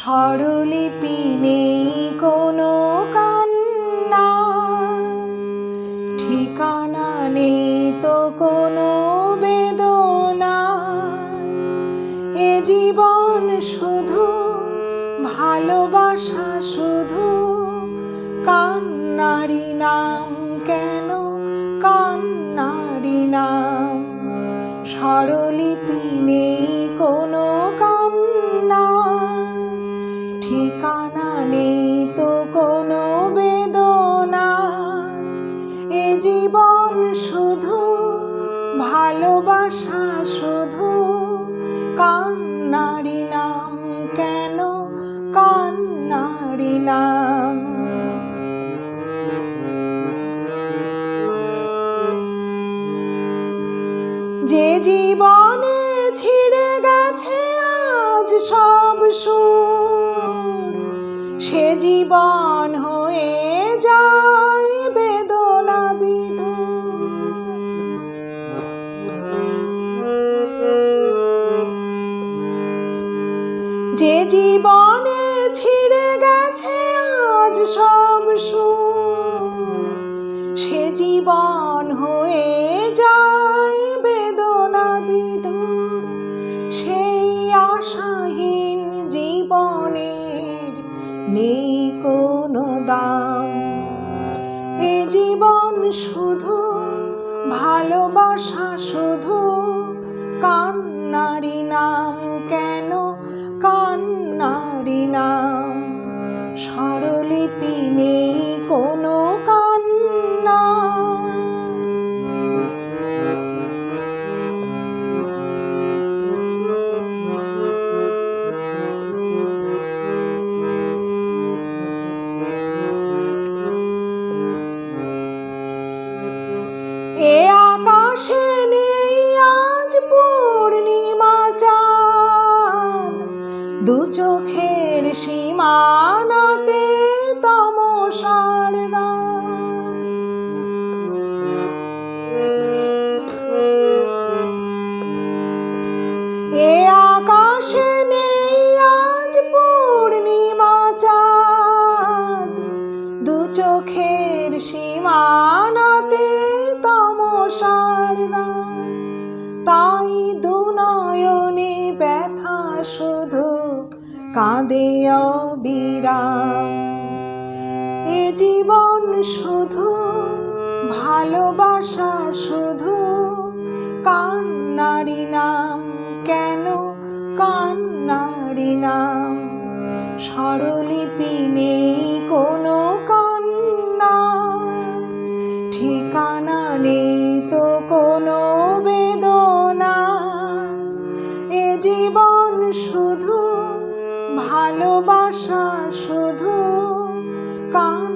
স্বরলিপি নেই কোনো কান্না, ঠিকানা নেই তো কোনো বেদনা। এ জীবন শুধু ভালোবাসা, শুধু কান্নারি নাম, কেন কান্নারি নাম। স্বরলিপি নেই কোনো কান্না, ঠিকানা নেই তো কোনো বেদনা। এ জীবন শুধু ভালোবাসা, শুধু কান্নারি নাম, কেন কান্নারি নাম। যে জীবনে ছিঁড়ে গেছে আজ সব সুর, সে জীবন হয়ে যায় বেদনা বিধুর। যে জীবনে ছিঁড়ে গেছে আজ সব সুর, সে জীবন হয়ে যায় বেদনা বিধুর। সেই আশাহীন জীবনের নেই কোনো দাম। এ জীবন শুধু ভালোবাসা, শুধু কান্নারি নাম, কেন কান্নারি নাম। স্বরলিপি নেই কোনো কান্না। এ আকাশে নেই আজ পূর্ণিমা চাঁদ, দু চোখের সীমানাতে তমসার রাত। এ আকাশে নেই আজ পূর্ণিমা চাঁদ, দু চোখের সীমানাতে তমসার রাত। তাই দু নয়নে ব্যথা শুধু কাঁদে অবিরাম। এ জীবন শুধু ভালোবাসা, শুধু কান্নারি নাম, কেন কান্নারি নাম। স্বরলিপি নেই কোনো কান্না, ঠিকানা নেই তো কোনো বেদনা। এ জীবন শুধু ভালোবাসা, শুধু কান্না।